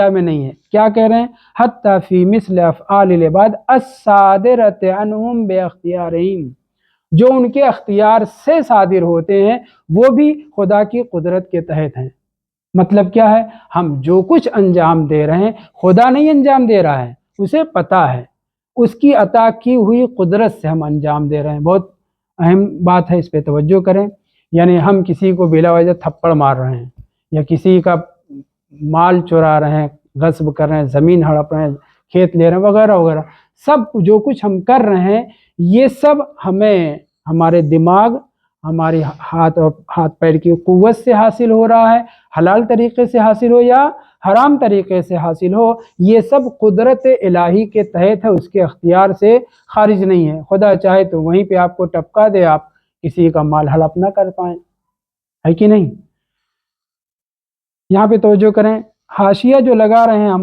میں نہیں ہے۔ کیا کہہ رہے ہیں؟ حتی فی مثل افعال العباد الصادرۃ عنہم باختیارہم، جو ان کے اختیار سے صادر ہوتے ہیں وہ بھی خدا کی قدرت کے تحت ہیں۔ مطلب کیا ہے؟ ہم جو کچھ انجام دے رہے ہیں خدا نہیں انجام دے رہا ہے، اسے پتہ ہے، اس کی عطا کی ہوئی قدرت سے ہم انجام دے رہے ہیں۔ بہت اہم بات ہے، اس پہ توجہ کریں۔ یعنی ہم کسی کو بلا وجہ تھپڑ مار رہے ہیں یا کسی کا مال چرا رہے ہیں، غصب کر رہے ہیں، زمین ہڑپ رہے ہیں، کھیت لے رہے ہیں، وغیرہ وغیرہ، سب جو کچھ ہم کر رہے ہیں یہ سب ہمیں ہمارے دماغ، ہماری ہاتھ پیر کی قوت سے حاصل ہو رہا ہے، حلال طریقے سے حاصل ہو یا حرام طریقے سے حاصل ہو، یہ سب قدرت الہی کے تحت ہے، اس کے اختیار سے خارج نہیں ہے۔ خدا چاہے تو وہیں پہ آپ کو ٹپکا دے، آپ کسی کا مال ہڑپ نہ کر پائیں، ہے کہ نہیں؟ یہاں پہ توجہ کریں، حاشیہ جو لگا رہے ہیں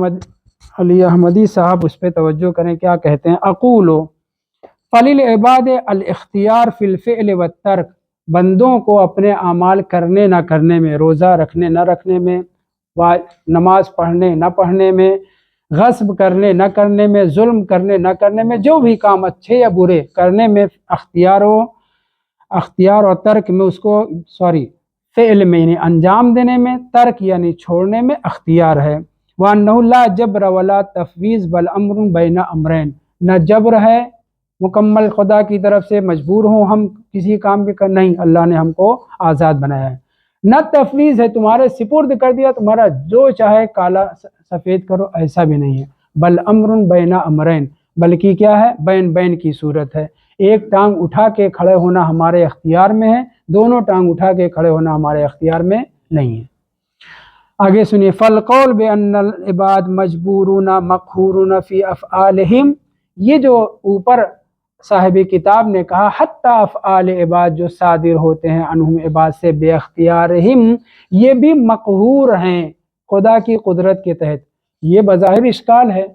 علی احمدی صاحب، اس پہ توجہ کریں، کیا کہتے ہیں؟ اقول فللعباد الاختیار فی الفعل والترک، بندوں کو اپنے اعمال کرنے نہ کرنے میں، روزہ رکھنے نہ رکھنے میں، نماز پڑھنے نہ پڑھنے میں، غصب کرنے نہ کرنے میں، ظلم کرنے نہ کرنے میں، جو بھی کام اچھے یا برے کرنے میں اختیار اور ترک میں، اس کو فعل میں یعنی انجام دینے میں، ترک یعنی چھوڑنے میں اختیار ہے۔ وَأَنَّهُ لَا جَبْرَ وَلَا تَفْوِيض بَلْ أَمْرٌ بَيْنَ أَمْرَيْن، نہ جبر ہے مکمل خدا کی طرف سے مجبور ہوں ہم کسی کام بھی کر، نہیں، اللہ نے ہم کو آزاد بنایا ہے۔ نہ تفویض ہے تمہارے سپرد کر دیا، تمہارا جو چاہے کالا سفید کرو، ایسا بھی نہیں ہے۔ بل امر بین امرین، بلکہ کیا ہے؟ بین کی صورت ہے، ایک ٹانگ اٹھا کے کھڑے ہونا ہمارے اختیار میں ہے، دونوں ٹانگ اٹھا کے کھڑے ہونا ہمارے اختیار میں نہیں ہے۔ آگے سنیے، فالقول بان العباد مجبورون مقہورون فی افعالہم، یہ جو اوپر صاحب کتاب نے کہا حتی افعال عباد، جو صادر ہوتے ہیں عنہم عباد سے بے اختیارہم، یہ بھی مقہور ہیں خدا کی قدرت کے تحت، یہ بظاہر اشکال ہے۔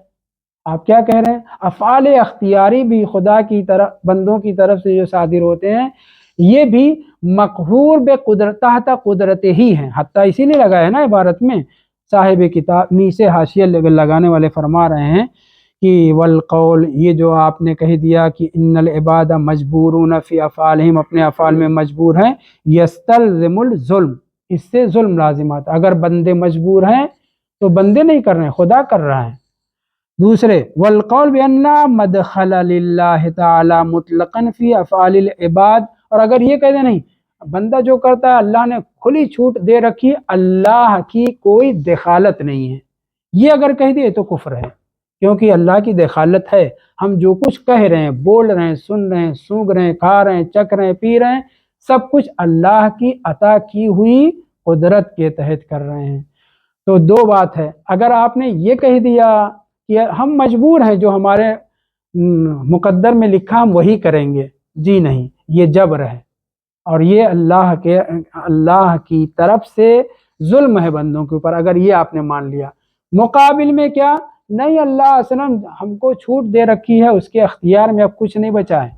آپ کیا کہہ رہے ہیں؟ افعال اختیاری بھی خدا کی طرف، بندوں کی طرف سے جو صادر ہوتے ہیں یہ بھی مقہور بے قدرت، تحت قدرت ہی ہیں۔ حتی اسی لیے لگا ہے نا عبارت میں، صاحب کتاب نیچے حاشیہ لگانے والے فرما رہے ہیں کہ والقول، یہ جو آپ نے کہہ دیا کہ ان العباد مجبورون فی افعالہم، اپنے افعال میں مجبور ہیں، یستلزم الظلم، اس سے ظلم لازم آتا ہے۔ اگر بندے مجبور ہیں تو بندے نہیں کر رہے ہیں، خدا کر رہا ہے۔ دوسرے، والقول بان مدخل للہ تعالی مطلقا فی افعال العباد، اور اگر یہ کہہ دیں نہیں، بندہ جو کرتا ہے اللہ نے کھلی چھوٹ دے رکھی، اللہ کی کوئی دخالت نہیں ہے، یہ اگر کہہ دیے تو کفر ہے، کیونکہ اللہ کی دخالت ہے۔ ہم جو کچھ کہہ رہے ہیں، بول رہے ہیں، سن رہے ہیں، سونگ رہے ہیں، کھا رہے ہیں، چک رہے ہیں، پی رہے ہیں، سب کچھ اللہ کی عطا کی ہوئی قدرت کے تحت کر رہے ہیں۔ تو دو بات ہے، اگر آپ نے یہ کہہ دیا کہ ہم مجبور ہیں، جو ہمارے مقدر میں لکھا ہم وہی کریں گے، جی نہیں، یہ جبر ہے، اور یہ اللہ کی طرف سے ظلم ہے بندوں کے اوپر، اگر یہ آپ نے مان لیا۔ مقابل میں کیا؟ نہیں، اللہ اصلا ہم کو چھوٹ دے رکھی ہے، اس کے اختیار میں اب کچھ نہیں بچا ہے،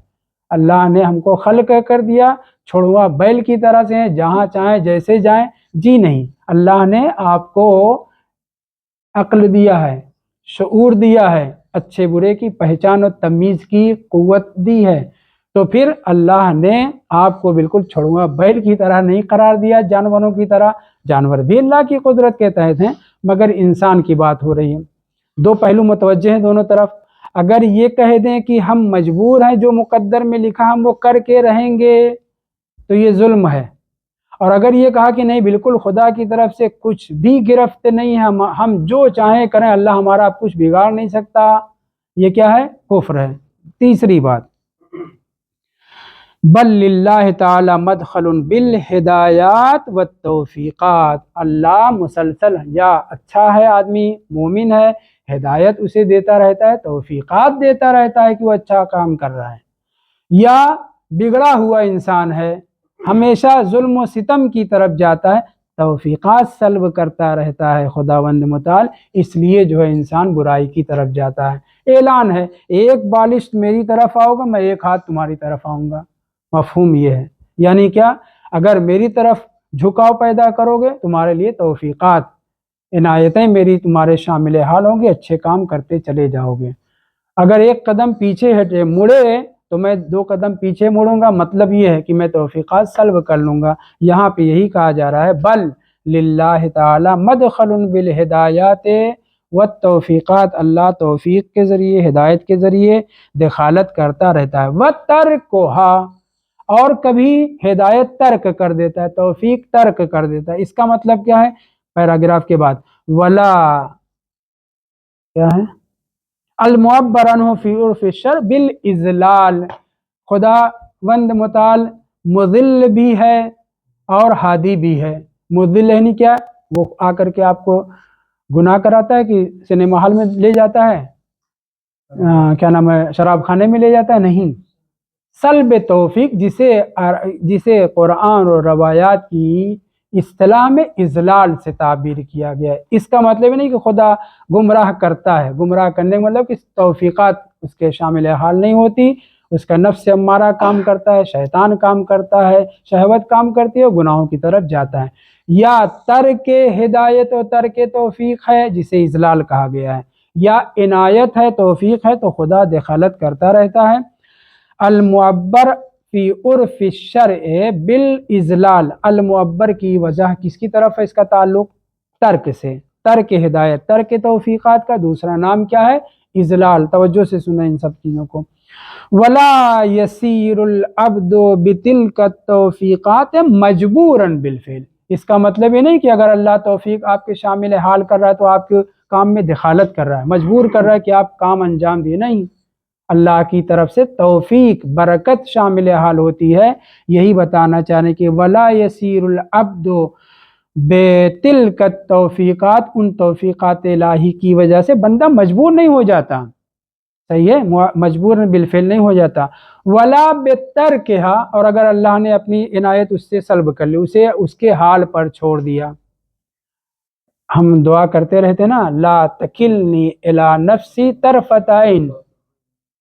اللہ نے ہم کو خلق کر دیا، چھوڑوا بیل کی طرح سے ہیں، جہاں چاہیں جیسے جائیں، جی نہیں، اللہ نے آپ کو عقل دیا ہے، شعور دیا ہے، اچھے برے کی پہچان و تمیز کی قوت دی ہے، تو پھر اللہ نے آپ کو بالکل چھوڑوا بیل کی طرح نہیں قرار دیا، جانوروں کی طرح، جانور بھی اللہ کی قدرت کے تحت ہیں، مگر انسان کی بات ہو رہی ہے۔ دو پہلو متوجہ ہیں دونوں طرف۔ اگر یہ کہہ دیں کہ ہم مجبور ہیں، جو مقدر میں لکھا ہم وہ کر کے رہیں گے، تو یہ ظلم ہے، اور اگر یہ کہا کہ نہیں، بالکل خدا کی طرف سے کچھ بھی گرفت نہیں ہے، ہم جو چاہیں کریں، اللہ ہمارا کچھ بگاڑ نہیں سکتا، یہ کیا ہے؟ کفر ہے۔ تیسری بات، بل للہ تعالی مدخل بالہدایات والتوفیقات، اللہ مسلسل، یا اچھا ہے آدمی، مومن ہے، ہدایت اسے دیتا رہتا ہے، توفیقات دیتا رہتا ہے کہ وہ اچھا کام کر رہا ہے، یا بگڑا ہوا انسان ہے، ہمیشہ ظلم و ستم کی طرف جاتا ہے، توفیقات سلب کرتا رہتا ہے خداوند متعال، اس لیے جو ہے انسان برائی کی طرف جاتا ہے۔ اعلان ہے، ایک بالش میری طرف آؤ گا، میں ایک ہاتھ تمہاری طرف آؤں گا، مفہوم یہ ہے، یعنی کیا؟ اگر میری طرف جھکاؤ پیدا کرو گے، تمہارے لیے توفیقات، عنایتیں میری تمہارے شامل حال ہوں گی، اچھے کام کرتے چلے جاؤ گے۔ اگر ایک قدم پیچھے ہٹے مڑے تو میں 2 قدم پیچھے مڑوں گا، مطلب یہ ہے کہ میں توفیقات سلب کر لوں گا۔ یہاں پہ یہی کہا جا رہا ہے بل للہ تعالی مدخل بالہدایات والتوفیقات، اللہ توفیق کے ذریعے، ہدایت کے ذریعے دخالت کرتا رہتا ہے۔ وَتَرْكُهَا، اور کبھی ہدایت ترک کر دیتا ہے، توفیق ترک کر دیتا ہے۔ اس کا مطلب کیا ہے؟ پیراگراف کے بعد ولا کیا ہے؟ المعبر عنہ فی عرف الشرع بالاذلال، خدا وند متعال مذل بھی ہے اور ہادی بھی ہے۔ مذل یعنی کیا؟ وہ آ کر کے آپ کو گناہ کراتا ہے کہ سنیما ہال میں لے جاتا ہے، کیا نام ہے، شراب خانے میں لے جاتا ہے، نہیں۔ سلب توفیق جسے قرآن اور روایات کی اصطلاح میں اذلال سے تعبیر کیا گیا ہے۔ اس کا مطلب نہیں کہ خدا گمراہ کرتا ہے، گمراہ کرنے کا مطلب کہ توفیقات اس کے شامل حال نہیں ہوتی، اس کا نفس امارہ کام کرتا ہے، شیطان کام کرتا ہے، شہوت کام کرتی ہے، گناہوں کی طرف جاتا ہے۔ یا ترک ہدایت و ترک توفیق ہے جسے اذلال کہا گیا ہے، یا عنایت ہے، توفیق ہے تو خدا دخالت کرتا رہتا ہے۔ المعبر فی عرف الشرع بالاذلال، المعبر کی وجہ کس کی طرف ہے؟ اس کا تعلق ترک سے، ترک ہدایت، ترک توفیقات کا دوسرا نام کیا ہے؟ اذلال۔ توجہ سے سنیں ان سب چیزوں کو۔ ولا یسیر العبد بتلک التوفیقات مجبورا بالفعل، اس کا مطلب یہ نہیں کہ اگر اللہ توفیق آپ کے شامل حال کر رہا ہے تو آپ کے کام میں دخالت کر رہا ہے، مجبور کر رہا ہے کہ آپ کام انجام دیے، نہیں۔ اللہ کی طرف سے توفیق، برکت شامل حال ہوتی ہے، یہی بتانا چاہ رہے ہیں کہ ولا یسیر العبد بتلک التوفیقات، ان توفیقات الہی کی وجہ سے بندہ مجبور نہیں ہو جاتا، صحیح ہے، مجبور بالفعل نہیں ہو جاتا۔ ولا بترکہا، اور اگر اللہ نے اپنی عنایت اس سے سلب کر لی، اسے اس کے حال پر چھوڑ دیا۔ ہم دعا کرتے رہتے نا، لا تکلنی الی نفسی طرفۃ عین،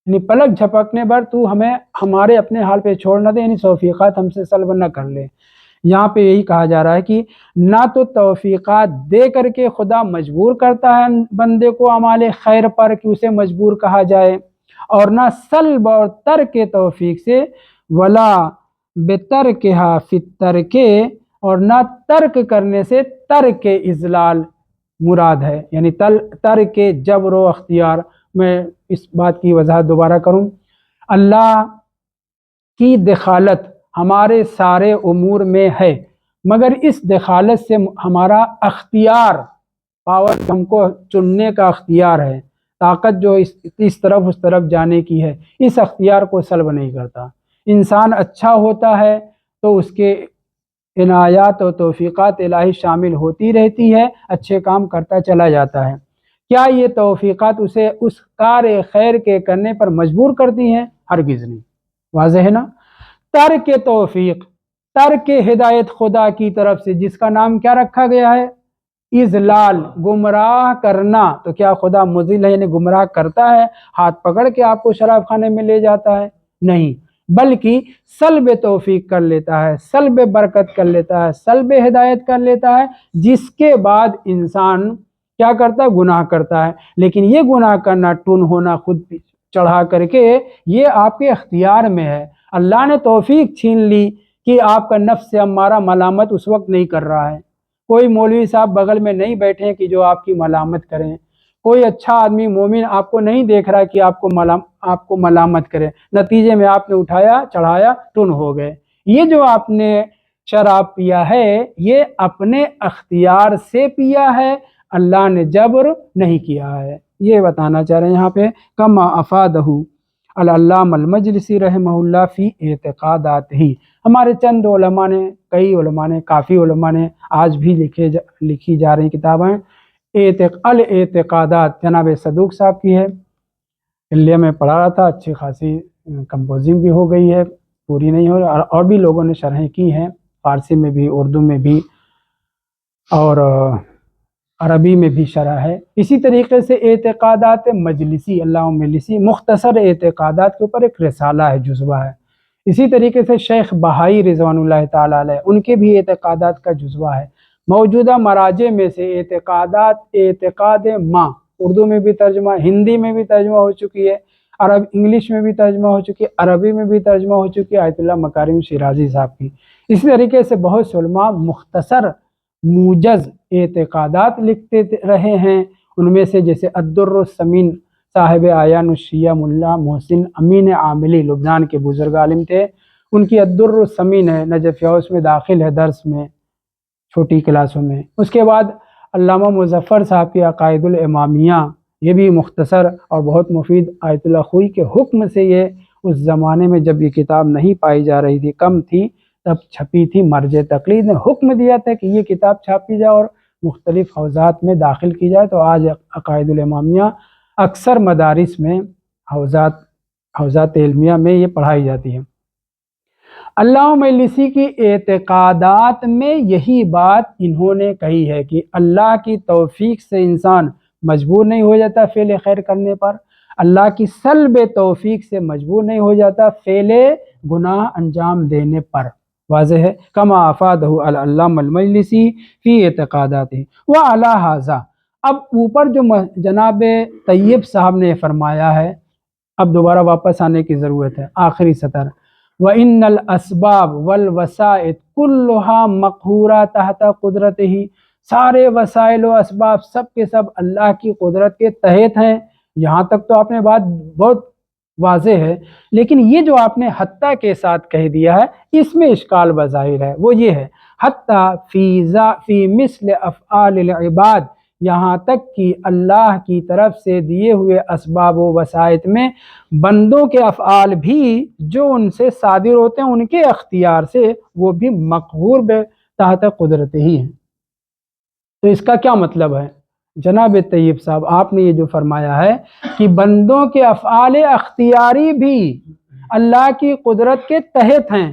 یعنی پلک جھپکنے پر تو ہمیں ہمارے اپنے حال پہ چھوڑ نہ دے، یعنی توفیقات ہم سے سلب نہ کر لے۔ یہاں پہ یہی کہا جا رہا ہے کہ نہ تو توفیقات دے کر کے خدا مجبور کرتا ہے بندے کو اعمال خیر پر کہ اسے مجبور کہا جائے، اور نہ سلب اور ترک توفیق سے، ولا بترکہا فی الترک، اور نہ ترک کرنے سے ترک اذلال مراد ہے، یعنی ترک جبر و اختیار۔ میں اس بات کی وضاحت دوبارہ کروں، اللہ کی دخالت ہمارے سارے امور میں ہے، مگر اس دخالت سے ہمارا اختیار، پاور، ہم کو چننے کا اختیار ہے، طاقت جو اس طرف اس طرف جانے کی ہے، اس اختیار کو سلب نہیں کرتا۔ انسان اچھا ہوتا ہے تو اس کے عنایات و توفیقات الہی شامل ہوتی رہتی ہے، اچھے کام کرتا چلا جاتا ہے۔ کیا یہ توفیقات اسے اس کار خیر کے کرنے پر مجبور کرتی ہیں؟ ہرگز نہیں۔ واضح ہے نا؟ ترک توفیق، ترک ہدایت خدا کی طرف سے، جس کا نام کیا رکھا گیا ہے؟ اذلال، گمراہ کرنا۔ تو کیا خدا مضل ہے، یعنی گمراہ کرتا ہے، ہاتھ پکڑ کے آپ کو شراب خانے میں لے جاتا ہے؟ نہیں، بلکہ سلب توفیق کر لیتا ہے، سلب برکت کر لیتا ہے، سلب ہدایت کر لیتا ہے، جس کے بعد انسان کیا کرتا ہے؟ گناہ کرتا ہے۔ لیکن یہ گناہ کرنا، ٹن ہونا خود چڑھا کر کے، یہ آپ کے اختیار میں ہے۔ اللہ نے توفیق چھین لی کہ آپ کا نفس امارہ ملامت اس وقت نہیں کر رہا ہے، کوئی مولوی صاحب بغل میں نہیں بیٹھے ہیں کہ جو آپ کی ملامت کریں، کوئی اچھا آدمی مومن آپ کو نہیں دیکھ رہا کہ آپ کو ملامت کرے، نتیجے میں آپ نے اٹھایا چڑھایا، ٹن ہو گئے۔ یہ جو آپ نے شراب پیا ہے، یہ اپنے اختیار سے پیا ہے، اللہ نے جبر نہیں کیا ہے، یہ بتانا چاہ رہے ہیں یہاں پہ۔ کما افادہ العلامہ المجلسی رحمہ اللہ فی اعتقادات ہی، ہمارے چند علماء نے، کئی علماء نے، کافی علماء نے، آج بھی لکھی جا رہی کتابیں، الاعتقادات جناب صدوق صاحب کی ہے، لیے میں پڑھا رہا تھا، اچھی خاصی کمپوزنگ بھی ہو گئی ہے، پوری نہیں ہو، اور بھی لوگوں نے شرحیں کی ہیں، فارسی میں بھی، اردو میں بھی، اور عربی میں بھی شرح ہے۔ اسی طریقے سے اعتقادات مجلسی، علامہ مجلسی، مختصر اعتقادات کے اوپر ایک رسالہ ہے، جزوہ ہے۔ اسی طریقے سے شیخ بہائی رضوان اللہ تعالیٰ علیہ، ان کے بھی اعتقادات کا جزوہ ہے۔ موجودہ مراجع میں سے اعتقادات اعتقاد ماں، اردو میں بھی ترجمہ، ہندی میں بھی ترجمہ ہو چکی ہے، انگلش میں بھی ترجمہ ہو چکی ہے، عربی میں بھی ترجمہ ہو چکی ہے آیت اللہ مکارم شیرازی صاحب کی۔ اسی طریقے سے بہت سے علماء مختصر موجز اعتقادات لکھتے رہے ہیں، ان میں سے جیسے الدر الثمین صاحب آیان الشیعہ ملا محسن امین عاملی لبنان کے بزرگ عالم تھے، ان کی الدر الثمین ہے، نجف یوس میں داخل ہے درس میں چھوٹی کلاسوں میں۔ اس کے بعد علامہ مظفر صاحب کی عقائد الامامیہ، یہ بھی مختصر اور بہت مفید، آیت اللہ خوئی کے حکم سے یہ اس زمانے میں جب یہ کتاب نہیں پائی جا رہی تھی، کم تھی، تب چھپی تھی، مرجع تقلید نے حکم دیا تھا کہ یہ کتاب چھاپی جائے اور مختلف حوزات میں داخل کی جائے، تو آج عقائد الامامیہ اکثر مدارس میں حوزات علمیہ میں یہ پڑھائی جاتی ہے۔ علامہ مجلسی کی اعتقادات میں یہی بات انہوں نے کہی ہے کہ اللہ کی توفیق سے انسان مجبور نہیں ہو جاتا فعل خیر کرنے پر، اللہ کی سلب توفیق سے مجبور نہیں ہو جاتا فعل گناہ انجام دینے پر۔ واضح ہے، کما افادہ العلامہ المجلسی فی اعتقاداتہ وعلی ھذا۔ اب اوپر جو جناب طیب صاحب نے فرمایا ہے، اب دوبارہ واپس آنے کی ضرورت ہے، آخری سطر، وَإِنَّ الْأَسْبَابِ وَالْوَسَائِطِ كُلُّهَا مَقْهُورَةٌ تحت قدرتہ، سارے وسائل و اسباب سب کے سب اللہ کی قدرت کے تحت ہیں۔ یہاں تک تو آپ نے بات بہت واضح ہے، لیکن یہ جو آپ نے حتیٰ کے ساتھ کہہ دیا ہے، اس میں اشکال بظاہر ہے، وہ یہ ہے حتیٰ فی مثل افعال العباد، یہاں تک کہ اللہ کی طرف سے دیے ہوئے اسباب و وسائط میں بندوں کے افعال بھی جو ان سے صادر ہوتے ہیں ان کے اختیار سے، وہ بھی مقہور تحت قدرت ہی ہیں۔ تو اس کا کیا مطلب ہے جناب طیب صاحب؟ آپ نے یہ جو فرمایا ہے کہ بندوں کے افعال اختیاری بھی اللہ کی قدرت کے تحت ہیں،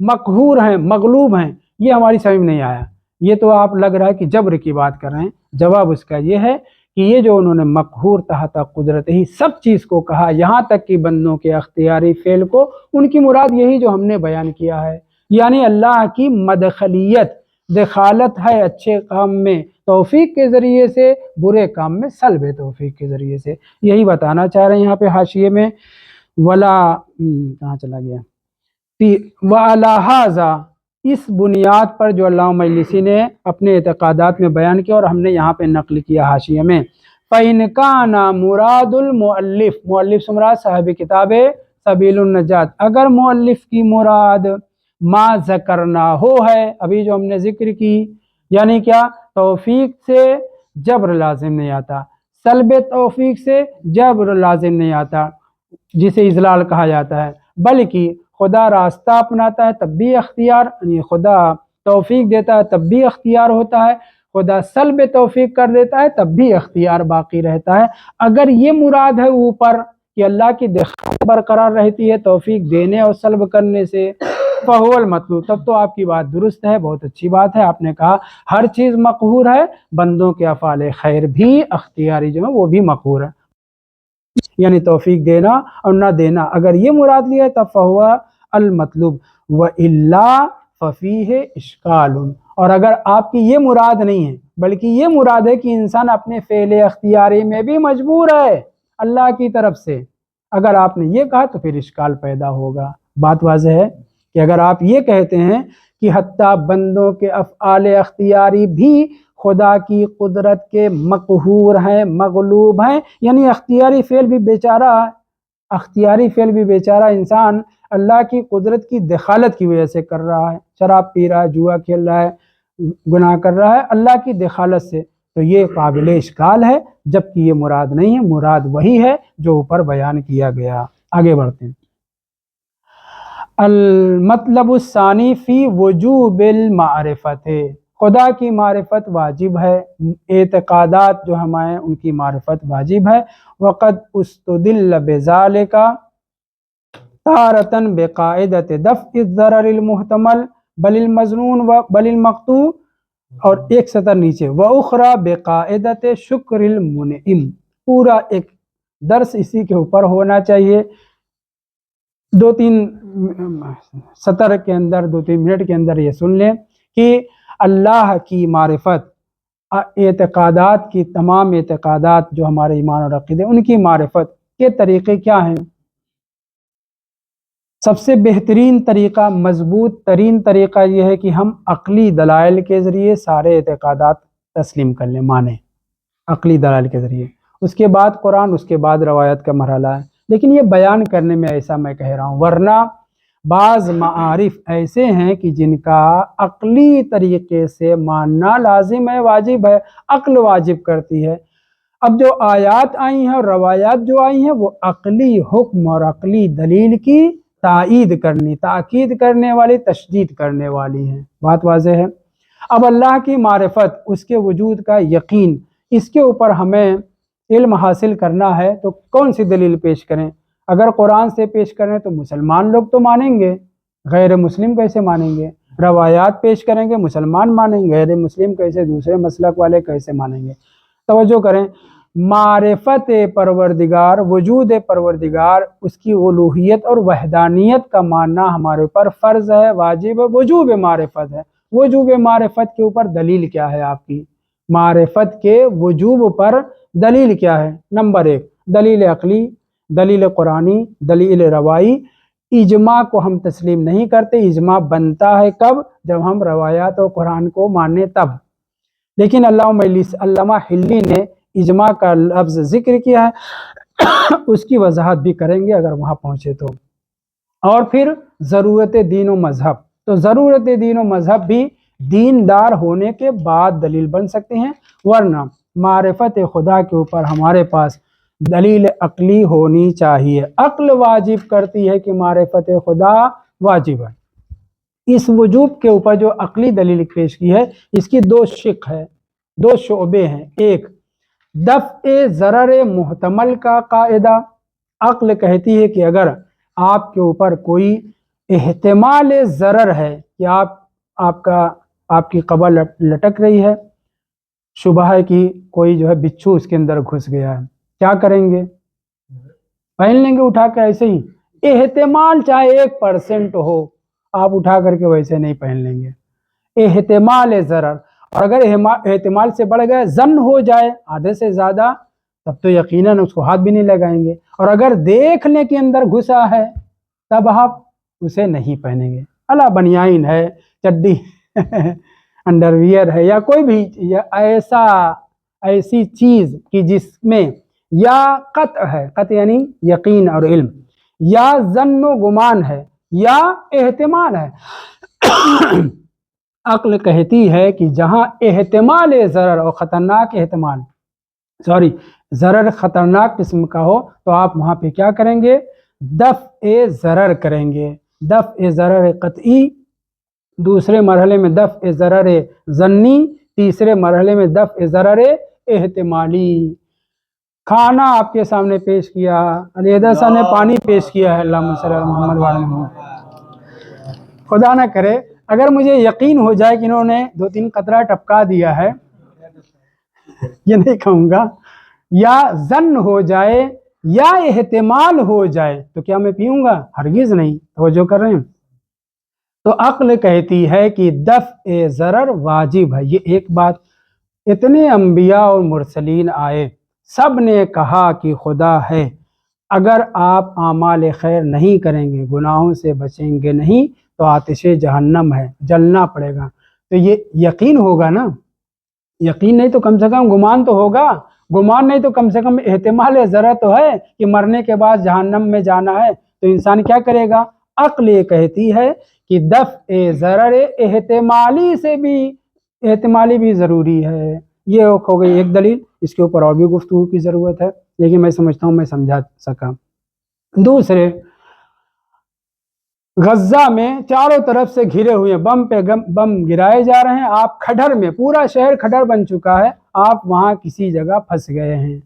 مقہور ہیں، مغلوب ہیں، یہ ہماری سمجھ میں نہیں آیا۔ یہ تو آپ لگ رہا ہے کہ جبر کی بات کر رہے ہیں۔ جواب اس کا یہ ہے کہ یہ جو انہوں نے مقہور تحت قدرت ہی سب چیز کو کہا، یہاں تک کہ بندوں کے اختیاری فعل کو، ان کی مراد یہی جو ہم نے بیان کیا ہے، یعنی اللہ کی مدخلیت، دخالت ہے اچھے کام میں توفیق کے ذریعے سے، برے کام میں سلب توفیق کے ذریعے سے، یہی بتانا چاہ رہے ہیں یہاں پہ حاشیے میں۔ ولا کہاں چلا گیا، وعلی ھذا، اس بنیاد پر جو علامہ مجلسی نے اپنے اعتقادات میں بیان کیا اور ہم نے یہاں پہ نقل کیا حاشیے میں، فَإِنْ كَانَ مُرَادُ الْمُؤَلِّفِ، مؤلف سمراد صاحب کتاب سبیل النجات، اگر مؤلف کی مراد ما ذکرنا ہو ہے، ابھی جو ہم نے ذکر کی، یعنی کیا، توفیق سے جبر لازم نہیں آتا، سلب توفیق سے جبر لازم نہیں آتا جسے اضلال کہا جاتا ہے، بلکہ خدا راستہ اپناتا ہے تب بھی اختیار، یعنی خدا توفیق دیتا ہے تب بھی اختیار ہوتا ہے، خدا سلب توفیق کر دیتا ہے تب بھی اختیار باقی رہتا ہے۔ اگر یہ مراد ہے اوپر کہ اللہ کی دخالت برقرار رہتی ہے توفیق دینے اور سلب کرنے سے، فہو المطلوب، تب تو آپ کی بات درست ہے، بہت اچھی بات ہے۔ آپ نے کہا ہر چیز مقہور ہے، بندوں کے افعال خیر بھی اختیاری جو ہے وہ بھی مقہور ہے، یعنی توفیق دینا اور نہ دینا، اگر یہ مراد لیا تب فہو المطلوب، وَإِلَّا فَفِيهِ إِشْكَالٌ، اور اگر آپ کی یہ مراد نہیں ہے بلکہ یہ مراد ہے کہ انسان اپنے فعل اختیاری میں بھی مجبور ہے اللہ کی طرف سے، اگر آپ نے یہ کہا تو پھر اشکال پیدا ہوگا۔ بات واضح ہے کہ اگر آپ یہ کہتے ہیں کہ حتیٰ بندوں کے افعال اختیاری بھی خدا کی قدرت کے مقہور ہیں، مغلوب ہیں، یعنی اختیاری فعل بھی بیچارہ انسان اللہ کی قدرت کی دخالت کی وجہ سے کر رہا ہے، شراب پی رہا ہے، جوا کھیل رہا ہے، گناہ کر رہا ہے اللہ کی دخالت سے، تو یہ قابل اشکال ہے، جبکہ یہ مراد نہیں ہے، مراد وہی ہے جو اوپر بیان کیا گیا۔ آگے بڑھتے ہیں۔ المطلب الثانی فی وجوب المعرفت، خدا کی معرفت واجب ہے، اعتقادات جو ہمارے ان کی معرفت واجب ہے۔ وقد استدل بذالک تارۃ بقاعدۃ دفع الضرر المحتمل بل المظنون بل المقطوع، اور ایک سطر نیچے واخری بقاعدۃ شکر المنعم، پورا ایک درس اسی کے اوپر ہونا چاہیے، 2-3 سطر کے اندر، 2-3 منٹ کے اندر یہ سن لیں کہ اللہ کی معرفت، اعتقادات کی تمام اعتقادات جو ہمارے ایمان اور عقیدے ان کی معرفت کے طریقے کیا ہیں؟ سب سے بہترین طریقہ، مضبوط ترین طریقہ یہ ہے کہ ہم عقلی دلائل کے ذریعے سارے اعتقادات تسلیم کر لیں، مانیں، عقلی دلائل کے ذریعے، اس کے بعد قرآن، اس کے بعد روایت کا مرحلہ ہے۔ لیکن یہ بیان کرنے میں ایسا میں کہہ رہا ہوں، ورنہ بعض معارف ایسے ہیں کہ جن کا عقلی طریقے سے ماننا لازم ہے، واجب ہے، عقل واجب کرتی ہے۔ اب جو آیات آئی ہیں اور روایات جو آئی ہیں وہ عقلی حکم اور عقلی دلیل کی تاکید کرنے والی، تشدید کرنے والی ہیں۔ بات واضح ہے؟ اب اللہ کی معرفت، اس کے وجود کا یقین، اس کے اوپر ہمیں علم حاصل کرنا ہے تو کون سی دلیل پیش کریں؟ اگر قرآن سے پیش کریں تو مسلمان لوگ تو مانیں گے، غیر مسلم کیسے مانیں گے؟ روایات پیش کریں گے، مسلمان مانیں گے، غیر مسلم کیسے، دوسرے مسلک والے کیسے مانیں گے؟ توجہ کریں، معرفت پروردگار، وجود پروردگار، اس کی الوہیت اور وحدانیت کا ماننا ہمارے اوپر فرض ہے، واجب ہے، وجوب معرفت ہے۔ وجوب معرفت کے اوپر دلیل کیا ہے آپ کی؟ معرفت کے وجوب پر دلیل کیا ہے؟ نمبر 1 دلیل عقلی، دلیل قرآنی، دلیل روائی۔ اجماع کو ہم تسلیم نہیں کرتے، اجماع بنتا ہے کب؟ جب ہم روایات اور قرآن کو مانیں تب۔ لیکن علامہ حلی نے اجماع کا لفظ ذکر کیا ہے، اس کی وضاحت بھی کریں گے اگر وہاں پہنچے تو۔ اور پھر ضرورت دین و مذہب، تو ضرورت دین و مذہب بھی دیندار ہونے کے بعد دلیل بن سکتے ہیں، ورنہ معرفت خدا کے اوپر ہمارے پاس دلیل عقلی ہونی چاہیے۔ عقل واجب کرتی ہے کہ معرفت خدا واجب ہے۔ اس وجوب کے اوپر جو عقلی دلیل پیش کی ہے، اس کی 2 شق ہے، 2 شعبے ہیں۔ ایک، دفع ضرر محتمل کا قاعدہ۔ عقل کہتی ہے کہ اگر آپ کے اوپر کوئی احتمال ضرر ہے کہ آپ کی قبر لٹک رہی ہے، شبہ ہے کہ کوئی جو ہے بچھو اس کے اندر گھس گیا ہے، کیا کریں گے؟ پہن لیں گے اٹھا کے ایسے ہی؟ احتمال چاہے 1% ہو، آپ اٹھا کر کے ویسے نہیں پہن لیں گے۔ احتمال ضرر، اور اگر احتمال سے بڑھ گئے، ظن ہو جائے آدھے سے زیادہ، تب تو یقیناً اس کو ہاتھ بھی نہیں لگائیں گے۔ اور اگر دیکھنے کے اندر گھسا ہے تب آپ اسے نہیں پہنیں گے۔ اللہ بنیان ہے، چڈی انڈرویئر ہے، یا کوئی بھی یا ایسی چیز کہ جس میں یا قطع ہے، قطع یعنی یقین اور علم، یا ظن و گمان ہے، یا احتمال ہے۔ عقل کہتی ہے کہ جہاں احتمال ضرر اور خطرناک ضرر خطرناک قسم کا ہو تو آپ وہاں پہ کیا کریں گے؟ دفع ضرر کریں گے۔ دفع ضرر قطعی، دوسرے مرحلے میں دفع ضرر ظنی، تیسرے مرحلے میں دفع ضرر احتمالی۔ کھانا آپ کے سامنے پیش کیا، علیحدہ صاحب نے پانی پیش کیا ہے، اللہم صلی علی محمد وعلی محمد۔ خدا نہ کرے اگر مجھے یقین ہو جائے کہ انہوں نے 2-3 قطرہ ٹپکا دیا ہے، یہ نہیں کہوں گا، یا ظن ہو جائے یا احتمال ہو جائے تو کیا میں پیوں گا؟ ہرگز نہیں۔ توجہ کر رہے ہیں؟ تو عقل کہتی ہے کہ دفع ضرر واجب ہے۔ یہ ایک بات، اتنے انبیاء اور مرسلین آئے، سب نے کہا کہ خدا ہے، اگر آپ اعمال خیر نہیں کریں گے، گناہوں سے بچیں گے نہیں تو آتش جہنم ہے، جلنا پڑے گا۔ تو یہ یقین ہوگا نا، یقین نہیں تو کم سے کم گمان تو ہوگا، گمان نہیں تو کم سے کم احتمال ضرر تو ہے کہ مرنے کے بعد جہنم میں جانا ہے، تو انسان کیا کرے گا؟ عقل یہ کہتی ہے کہ دفع ضرر احتمالی بھی ضروری ہے۔ یہ ہو گئی ایک دلیل، اس کے اوپر اور بھی گفتگو کی ضرورت ہے، لیکن میں سمجھتا ہوں میں سمجھا سکا۔ دوسرے، غزہ میں چاروں طرف سے گھرے ہوئے، بم پہ بم گرائے جا رہے ہیں، آپ کھڈر میں، پورا شہر کھڈر بن چکا ہے، آپ وہاں کسی جگہ پھنس گئے ہیں،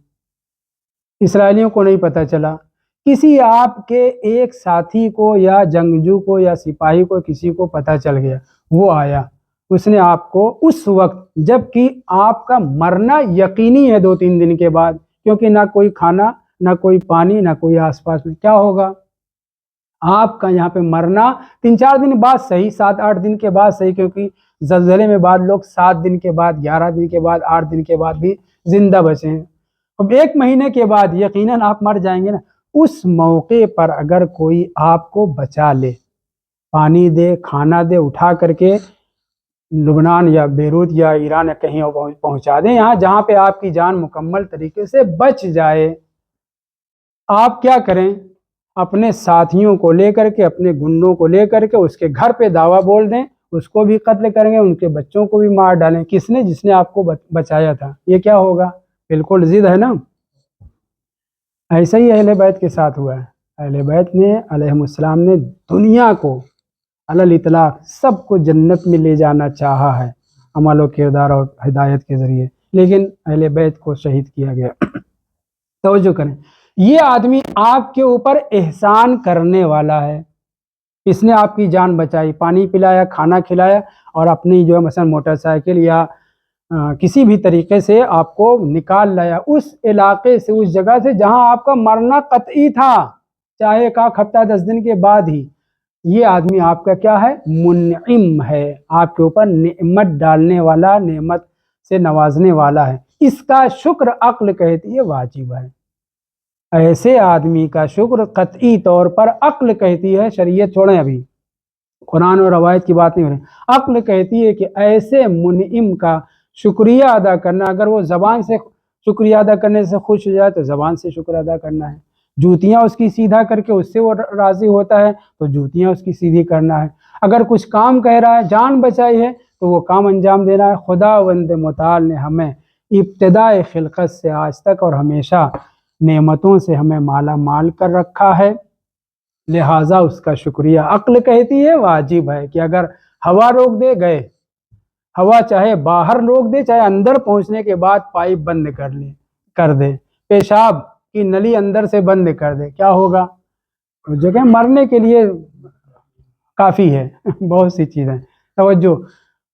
اسرائیلیوں کو نہیں پتہ چلا، کسی آپ کے ایک ساتھی کو یا جنگجو کو یا سپاہی کو کسی کو پتہ چل گیا، وہ آیا، اس نے آپ کو اس وقت، جب کہ آپ کا مرنا یقینی ہے 2-3 دن کے بعد، کیونکہ نہ کوئی کھانا، نہ کوئی پانی، نہ کوئی آس پاس میں، کیا ہوگا؟ آپ کا یہاں پہ مرنا 3-4 دن بعد صحیح، 7-8 دن کے بعد صحیح، کیونکہ زلزلے میں بعد لوگ 7 دن کے بعد، 11 دن کے بعد، 8 دن کے بعد بھی زندہ بچے ہیں۔ اب 1 مہینے کے بعد یقیناً آپ مر جائیں گے نا۔ اس موقع پر اگر کوئی آپ کو بچا لے، پانی دے، کھانا دے، اٹھا کر کے لبنان یا بیروت یا ایران یا کہیں پہنچا دیں، یہاں جہاں پہ آپ کی جان مکمل طریقے سے بچ جائے، آپ کیا کریں؟ اپنے ساتھیوں کو لے کر کے، اپنے گنڈوں کو لے کر کے اس کے گھر پہ دعویٰ بول دیں، اس کو بھی قتل کریں گے، ان کے بچوں کو بھی مار ڈالیں۔ کس نے؟ جس نے آپ کو بچایا تھا۔ یہ کیا ہوگا؟ بالکل ضد ہے نا۔ ایسا ہی اہل بیت کے ساتھ ہوا ہے۔ اہل بیت نے علیہم السلام نے دنیا کو علی الاطلاق سب کو جنت میں لے جانا چاہا ہے عمل و کردار اور ہدایت کے ذریعے، لیکن اہل بیت کو شہید کیا گیا۔ توجہ کریں، یہ آدمی آپ کے اوپر احسان کرنے والا ہے، اس نے آپ کی جان بچائی، پانی پلایا، کھانا کھلایا، اور اپنی جو ہے مثلا موٹر سائیکل یا کسی بھی طریقے سے آپ کو نکال لایا اس علاقے سے، اس جگہ سے جہاں آپ کا مرنا قطعی تھا، چاہے ایک ہفتہ 10 دن کے بعد ہی۔ یہ آدمی آپ کا کیا ہے؟ منعم ہے، آپ کے اوپر نعمت ڈالنے والا، نعمت سے نوازنے والا ہے۔ اس کا شکر عقل کہتی ہے واجب ہے۔ ایسے آدمی کا شکر قطعی طور پر عقل کہتی ہے، شریعت چھوڑیں، ابھی قرآن اور روایت کی بات نہیں ہو رہی، عقل کہتی ہے کہ ایسے منعم کا شکریہ ادا کرنا، اگر وہ زبان سے شکریہ ادا کرنے سے خوش ہو جائے تو زبان سے شکر ادا کرنا ہے، جوتیاں اس کی سیدھا کر کے اس سے وہ راضی ہوتا ہے تو جوتیاں اس کی سیدھی کرنا ہے، اگر کچھ کام کہہ رہا ہے، جان بچائی ہے تو وہ کام انجام دینا ہے۔ خداوند متعال نے ہمیں ابتدائے خلقت سے آج تک اور ہمیشہ نعمتوں سے ہمیں مالا مال کر رکھا ہے، لہٰذا اس کا شکریہ عقل کہتی ہے واجب ہے کہ اگر ہوا روک دے گئے، ہوا چاہے باہر روک دے چاہے اندر پہنچنے کے بعد پائپ بند کر دے، پیشاب کی نلی اندر سے بند کر دے، کیا ہوگا؟ جگہ مرنے کے لیے کافی ہے، بہت سی چیزیں۔ توجہ،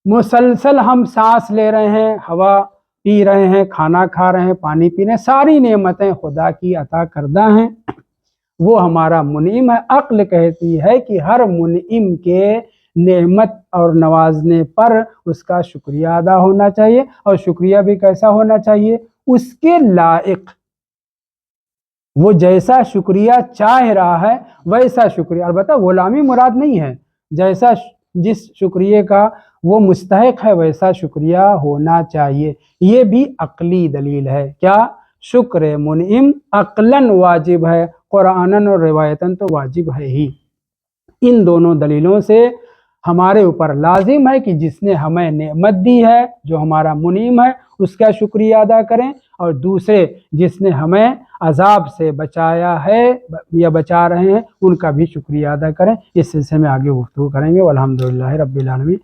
مسلسل ہم سانس لے رہے ہیں، ہوا پی رہے ہیں، کھانا کھا رہے ہیں، پانی پی رہے ہیں، ساری نعمتیں خدا کی عطا کردہ ہیں، وہ ہمارا منعم ہے۔ عقل کہتی ہے کہ ہر منعم کے نعمت اور نوازنے پر اس کا شکریہ ادا ہونا چاہیے، اور شکریہ بھی کیسا ہونا چاہیے؟ اس کے لائق، وہ جیسا شکریہ چاہ رہا ہے ویسا شکریہ، البتہ غلامی مراد نہیں ہے، جیسا جس شکریہ کا وہ مستحق ہے ویسا شکریہ ہونا چاہیے۔ یہ بھی عقلی دلیل ہے، کیا؟ شکر منعم عقلاً واجب ہے، قرآناً اور روایتاً تو واجب ہے ہی۔ ان دونوں دلیلوں سے ہمارے اوپر لازم ہے کہ جس نے ہمیں نعمت دی ہے، جو ہمارا منعم ہے، اس کا شکریہ ادا کریں، اور دوسرے جس نے ہمیں عذاب سے بچایا ہے یا بچا رہے ہیں ان کا بھی شکریہ ادا کریں۔ اس سلسلے میں آگے گفتگو کریں گے۔ والحمدللہ رب العالمین۔